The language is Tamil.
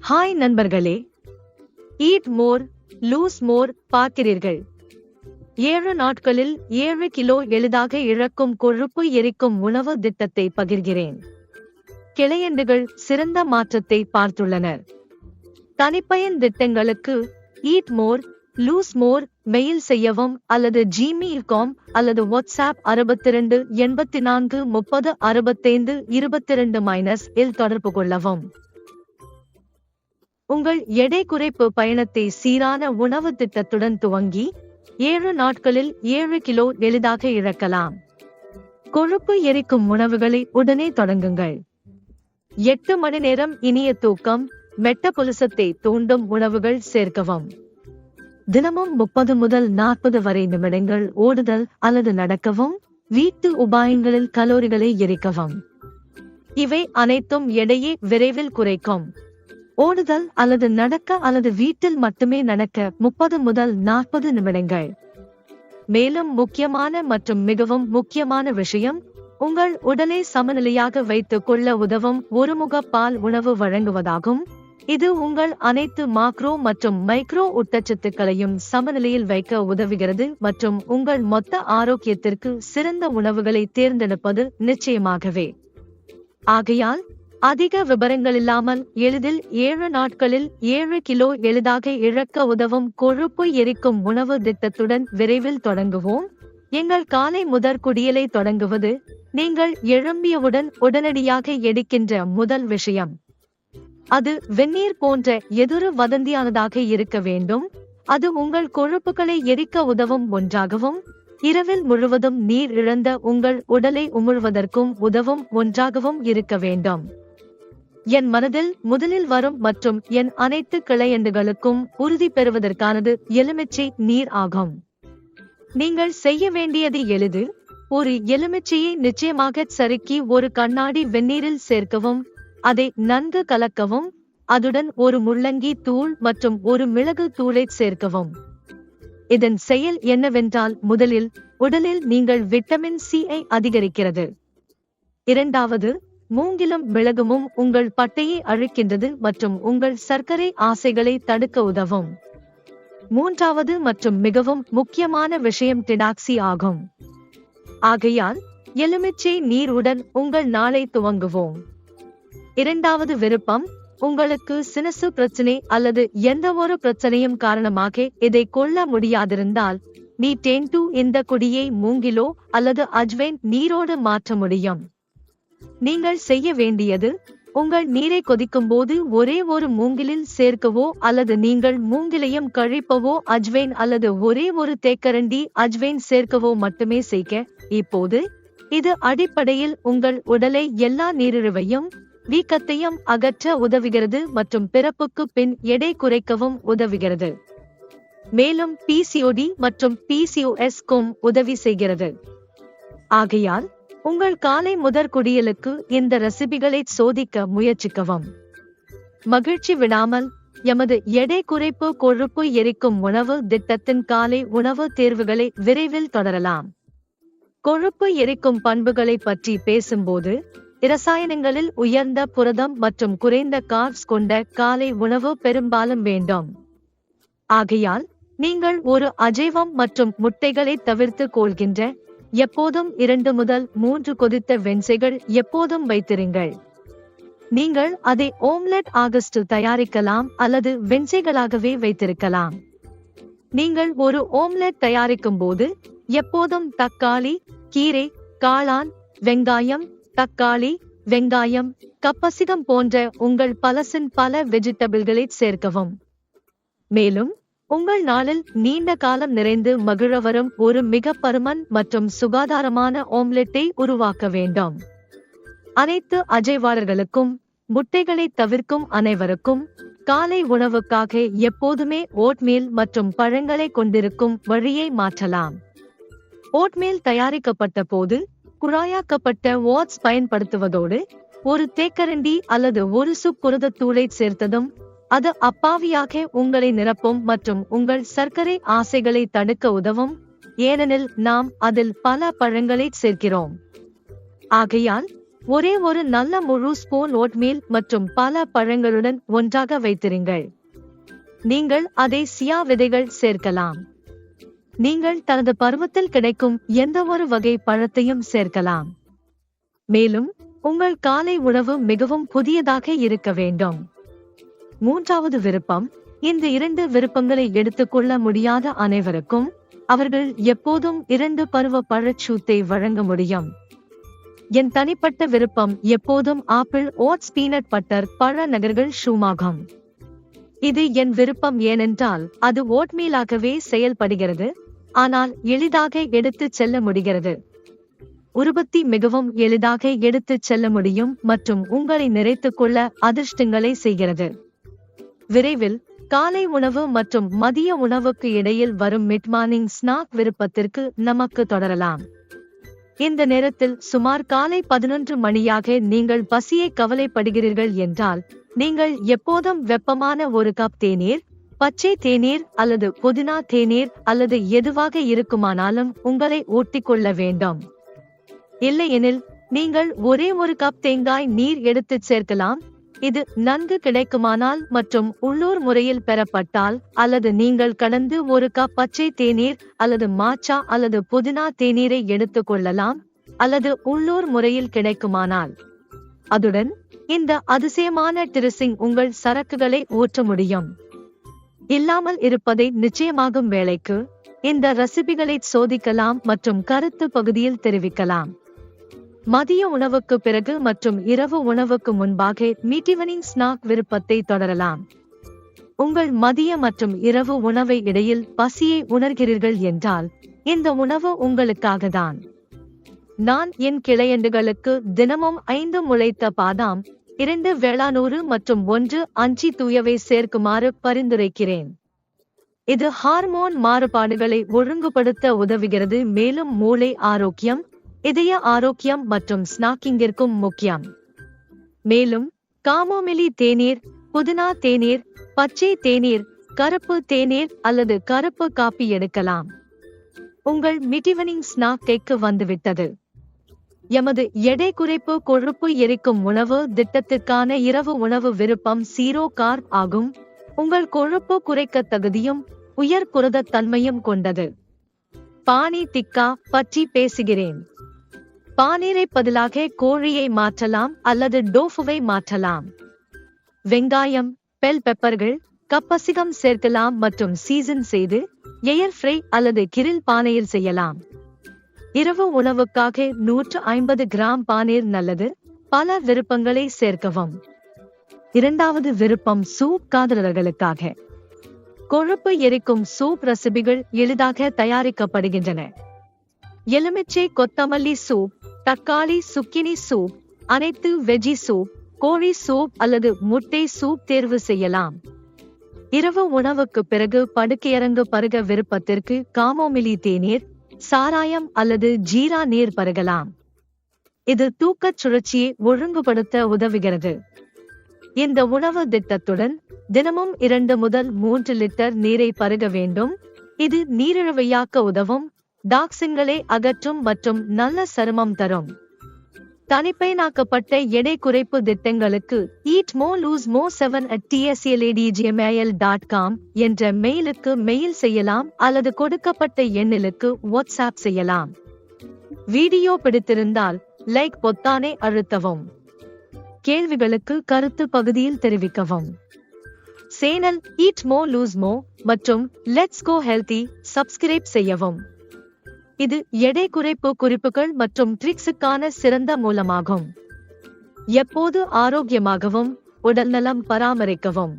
ஹாய் நண்பர்களே, ஈட் மோர் லூஸ் மோர் பார்க்கிறீர்கள். 7 நாட்களில் 7 கிலோ எளிதாக இழக்கும் கொழுப்பு எரிக்கும் உணவு திட்டத்தை பகிர்கிறேன். கிளையண்டுகள் சிறந்த மாற்றத்தை பார்த்துள்ளனர். தனிப்பயன் திட்டங்களுக்கு ஈட் மோர் லூஸ் மோர் மெயில் செய்யவும் அல்லது gmail.com அல்லது வாட்ஸ்அப் 62 84 30 65 22- இல் தொடர்பு கொள்ளவும். உங்கள் எடை குறைப்பு பயணத்தை சீரான உணவு திட்டத்துடன் துவங்கி 7 நாட்களில் 7 கிலோ எளிதாக இழக்கலாம். கொழுப்பு எரிக்கும் உணவுகளை உடனே தொடங்குங்கள். 8 மணி நேரம் இனிய தூக்கம், மெட்டபொலிசத்தை தூண்டும் உணவுகள் சேர்க்கவும். தினமும் 30 முதல் 40 வரை நிமிடங்கள் ஓடுதல் அல்லது நடக்கவும். வீட்டு உபாயங்களில் கலோரிகளை எரிக்கவும். இவை அனைத்தும் எடையை விரைவில் குறைக்கும். ஓடுதல் அல்லது நடக்க அல்லது வீட்டில் மட்டுமே நடக்க 30 முதல் 40 நிமிடங்கள். மேலும் முக்கியமான மற்றும் மிகவும் முக்கியமான விஷயம், உங்கள் உடலை சமநிலையாக வைத்துக் கொள்ள உதவும் ஒருமுக பால் உணவு வழங்குவதாகும். இது உங்கள் அனைத்து மாக்ரோ மற்றும் மைக்ரோ ஊட்டச்சத்துக்களையும் சமநிலையில் வைக்க உதவுகிறது மற்றும் உங்கள் மொத்த ஆரோக்கியத்திற்கு சிறந்த உணவுகளை தேர்ந்தெடுப்பது நிச்சயமாகவே. ஆகையால் அதிக விபரங்களில்லாமல் எளிதில் 7 நாட்களில் 7 கிலோ எளிதாக இழக்க உதவும் கொழுப்பு எரிக்கும் உணவு திட்டத்துடன் விரைவில் தொடங்குவோம். எங்கள் காலை முதற் குடியலை தொடங்குவது நீங்கள் எழும்பியவுடன் உடனடியாக எடுக்கின்ற முதல் விஷயம். அது வெந்நீர் போன்ற எதிரு வதந்தியானதாக இருக்க வேண்டும். அது உங்கள் கொழுப்புகளை எரிக்க உதவும் ஒன்றாகவும், இரவில் முழுவதும் நீர் இழந்த உங்கள் உடலை உமிழ்வதற்கும் உதவும் ஒன்றாகவும் இருக்க வேண்டும். என் மனதில் முதலில் வரும் மற்றும் என் அனைத்து கிளையண்டுகளுக்கும் உறுதி பெறுவதற்கானது எலுமிச்சை நீர் ஆகும். நீங்கள் செய்ய வேண்டியது எளிது. ஒரு எலுமிச்சையை நிச்சயமாக சறுக்கி ஒரு கண்ணாடி வெந்நீரில் சேர்க்கவும். அதை நன்கு கலக்கவும். அதுடன் ஒரு முள்ளங்கி தூள் மற்றும் ஒரு மிளகு தூளை சேர்க்கவும். இதன் செயல் என்னவென்றால், முதலில் உடலில் நீங்கள் விட்டமின் C-ஐ அதிகரிக்கிறது. இரண்டாவது, மூங்கிலும் மிளகுமும் உங்கள் பட்டையை அழிக்கின்றது மற்றும் உங்கள் சர்க்கரை ஆசைகளை தடுக்க உதவும். மூன்றாவது மற்றும் மிகவும் முக்கியமான விஷயம் டிடாக்சி ஆகும். ஆகையால் எலுமிச்சை நீருடன் உங்கள் நாளை துவங்குவோம். இரண்டாவது விருப்பம், உங்களுக்கு சினசு பிரச்சனை அல்லது எந்தவொரு பிரச்சனையும் காரணமாக இதை கொள்ள முடியாதிருந்தால், நீ டென்டு இந்த குடியை மூங்கிலோ அல்லது அஜ்வைன் நீரோடு மாற்ற முடியும். நீங்கள் செய்ய வேண்டியது, உங்கள் நீரை கொதிக்கும் போது ஒரே ஒரு மூங்கிலில் சேர்க்கவோ அல்லது நீங்கள் மூங்கிலையும் கழிப்பவோ அஜ்வைன் அல்லது ஒரே ஒரு தேக்கரண்டி அஜ்வைன் சேர்க்கவோ மட்டுமே செய்க. இப்போது இது அடிப்படையில் உங்கள் உடலை எல்லா நீரிழிவையும் வீக்கத்தையும் அகற்ற உதவுகிறது மற்றும் பிறப்புக்கு பின் எடை குறைக்கவும் உதவுகிறது. மேலும் PCOD மற்றும் PCOS-க்கும் உதவி செய்கிறது. ஆகையால் உங்கள் காலை முதற் குடியலுக்கு இந்த ரெசிபிகளை சோதிக்க முயற்சிக்கவும். மகிழ்ச்சி விடாமல் எமது எடை குறைப்பு கொழுப்பு எரிக்கும் உணவு திட்டத்தின் காலை உணவு தேர்வுகளை விரைவில் தொடரலாம். கொழுப்பு எரிக்கும் பண்புகளை பற்றி பேசும்போது, இரசாயனங்களில் உயர்ந்த புரதம் மற்றும் குறைந்த கார்ப்ஸ் கொண்ட காலை உணவு பெரும்பாலும் வேண்டும். ஆகையால் நீங்கள் ஒரு அஜைவம் மற்றும் முட்டைகளை தவிர்த்து கொள்கின்ற எப்போதும் 2 முதல் 3 கொதித்த வெண்சைகள் எப்போதும் வைத்திருங்கள். நீங்கள் அதை ஓம்லெட் ஆகஸ்ட் தயாரிக்கலாம் அல்லது வெண்சைகளாகவே வைத்திருக்கலாம். நீங்கள் ஒரு ஓம்லெட் தயாரிக்கும் போது எப்போதும் தக்காளி, கீரை, காளான், வெங்காயம், தக்காளி, வெங்காயம், கப்பசிகம் போன்ற உங்கள் பலசின் பல வெஜிடபிள்களை சேர்க்கவும். மேலும் உங்கள் நாளில் நீண்ட காலம் நிறைந்து மகிழ வரும் ஒரு மிக பருமன் மற்றும் சுகாதாரமான ஓம்லெட்டை உருவாக்க வேண்டும். அனைத்து அஜைவாளர்களுக்கும், முட்டைகளை தவிர்க்கும் அனைவருக்கும் காலை உணவுக்காக எப்போதுமே ஓட்மீல் மற்றும் பழங்களை கொண்டிருக்கும் வழியை மாற்றலாம். ஓட்மீல் தயாரிக்கப்பட்ட போது குழாயாக்கப்பட்ட ஓட்ஸ் பயன்படுத்துவதோடு ஒரு தேக்கரண்டி அல்லது ஒரு சுப் புரதத்தூளை சேர்த்ததும் அது அப்பாவியாக உங்களை நிரப்பும் மற்றும் உங்கள் சர்க்கரை ஆசைகளை தடுக்க உதவும். ஏனெனில் நாம் அதில் பல பழங்களை சேர்க்கிறோம். ஆகையால் ஒரே ஒரு நல்ல முழு ஸ்பூன் ஓட்மீல் மற்றும் பல பழங்களுடன் ஒன்றாக வைத்திருங்கள். நீங்கள் அதை சியா விதைகள் சேர்க்கலாம். நீங்கள் தனது பருவத்தில் கிடைக்கும் எந்தவொரு வகை பழத்தையும் சேர்க்கலாம். மேலும் உங்கள் காலை உணவு மிகவும் புதியதாக இருக்க வேண்டும். மூன்றாவது விருப்பம். இந்த 2 விருப்பங்களை எடுத்துக்கொள்ள முடியாத அனைவருக்கும் அவர்கள் எப்போதும் 2 பருவ பழச்சூத்தை வழங்க முடியும். என் தனிப்பட்ட விருப்பம் எப்போதும் ஆப்பிள் ஓட்ஸ் பீனட் பட்டர் பழ நகர்கள் ஷூமாகும். இது என் விருப்பம் ஏனென்றால் அது ஓட்மீலாகவே செயல்படுகிறது, ஆனால் எளிதாக எடுத்துச் செல்ல முடிகிறது. உற்பத்தி மிகவும் எளிதாக எடுத்துச் செல்ல முடியும் மற்றும் உங்களை நிறைத்துக் கொள்ள அதிர்ஷ்டங்களை செய்கிறது. விரைவில் காலை உணவு மற்றும் மதிய உணவுக்கு இடையில் வரும் மிட் மார்னிங் ஸ்நாக் விருப்பத்திற்கு நமக்கு தொடரலாம். இந்த நேரத்தில் சுமார் காலை 11 மணியாக நீங்கள் பசியை கவலைப்படுகிறீர்கள் என்றால், நீங்கள் எப்போதும் வெப்பமான ஒரு கப் தேநீர், பச்சை தேநீர் அல்லது புதினா தேநீர் அல்லது எதுவாக இருக்குமானாலும் உங்களை ஊட்டிக்கொள்ள வேண்டும். இல்லையெனில் நீங்கள் ஒரே ஒரு கப் தேங்காய் நீர் எடுத்துச் சேர்க்கலாம். இது நன்கு கிடைக்குமானால் மற்றும் உள்ளூர் முறையில் பெறப்பட்டால், அல்லது நீங்கள் கடந்து ஒரு கப் பச்சை தேநீர் அல்லது மாச்சா அல்லது புதினா தேநீரை எடுத்துக் கொள்ளலாம், அல்லது உள்ளூர் முறையில் கிடைக்குமானால். அதுடன் இந்த அதிசயமான ட்ரெஸ்ஸிங் உங்கள் சரக்குகளை ஊற்ற முடியும். இல்லாமல் இருப்பதை நிச்சயமாகும் வேளைக்கு இந்த ரெசிபிகளை சோதிக்கலாம் மற்றும் கருத்து பகுதியில் தெரிவிக்கலாம். மதிய உணவுக்கு பிறகு மற்றும் இரவு உணவுக்கு முன்பாக மீட்டிவனிங் ஸ்நாக் விருப்பத்தை தொடரலாம். உங்கள் மதிய மற்றும் இரவு உணவை இடையில் பசியை உணர்கிறீர்கள் என்றால் இந்த உணவு உங்களுக்காக தான். நான் என் கிளையண்டுகளுக்கு தினமும் 5 முளைத்த பாதாம், 2 வேளாணூறு மற்றும் 1 அஞ்சி தூயவை சேர்க்குமாறு பரிந்துரைக்கிறேன். இது ஹார்மோன் மாறுபாடுகளை ஒழுங்குபடுத்த உதவுகிறது, மேலும் மூளை ஆரோக்கியம், இதய ஆரோக்கியம் மற்றும் ஸ்நாக்கிங்கிற்கும் முக்கியம். மேலும் காமோமிலி தேநீர், புதினா தேநீர், பச்சை தேநீர், கருப்பு தேநீர் அல்லது கருப்பு காபி எடுக்கலாம். உங்கள் மிட்டிவனிங் ஸ்நாக்கைக்கு வந்துவிட்டது. எமது எடை குறைப்பு கொழுப்பு எரிக்கும் உணவு திட்டத்திற்கான இரவு உணவு விருப்பம் 0 கார்ப் ஆகும். உங்கள் கொழுப்பு குறைக்க தகுதியும் உயர் புரத தன்மையும் கொண்டது. பானி டிக்கா பற்றி பேசுகிறேன். பானீரை பதிலாக கோழியை மாற்றலாம் அல்லது டோஃபுவை மாற்றலாம். வெங்காயம், பெல் பெப்பர்கள், கப்பசிகம் சேர்க்கலாம் மற்றும் சீசன் செய்து எயர் ஃப்ரை அல்லது கிரில் பானையில் செய்யலாம். இரவு உணவுக்காக 150 கிராம் பானீர் நல்லது. பல விருப்பங்களை சேர்க்கவும். இரண்டாவது விருப்பம் சூப் காதலர்களுக்காக. கொழுப்பு எரிக்கும் சூப் ரெசிபிகள் எளிதாக தயாரிக்கப்படுகின்றன. எலுமிச்சை கொத்தமல்லி சூப், தக்காளி சுக்கினி சூப், அனைத்து வெஜி சூப், கோழி சூப் அல்லது முட்டை சூப் தேர்வு செய்யலாம். இரவு உணவுக்கு பிறகு படுக்கையரங்கு பருக விருப்பத்திற்கு காமோமிலி தேநீர், சாராயம் அல்லது ஜீரா நீர் பருகலாம். இது தூக்கச் சுழற்சியை ஒழுங்குபடுத்த உதவுகிறது. இந்த உணவு திட்டத்துடன் தினமும் 2 முதல் 3 லிட்டர் நீரை பருக வேண்டும். இது நீரிழிவையாக்க உதவும், டாக்சின்களை அகற்றும் மற்றும் நல்ல சருமம் தரும். தனிப்பயனாக்கப்பட்ட எடை குறைப்பு திட்டங்களுக்கு Eat More Lose More 7@tsaladgmail.com என்ற மெயிலுக்கு மெயில் செய்யலாம் அல்லது கொடுக்கப்பட்ட எண்ணிலுக்கு வாட்ஸ்ஆப் செய்யலாம். வீடியோ பிடித்திருந்தால் லைக் பொத்தானை அழுத்தவும். கேள்விகளுக்கு கருத்து பகுதியில் தெரிவிக்கவும். Channel Eat More Lose More மற்றும் Let's Go Healthy சப்ஸ்கிரைப் செய்யவும். இது எடை குறைப்பு குறிப்புகள் மற்றும் ட்ரிக்ஸுக்கான சிறந்த மூலமாகும். எப்போது ஆரோக்கியமாகவும் உடல்நலம் பராமரிக்கவும்.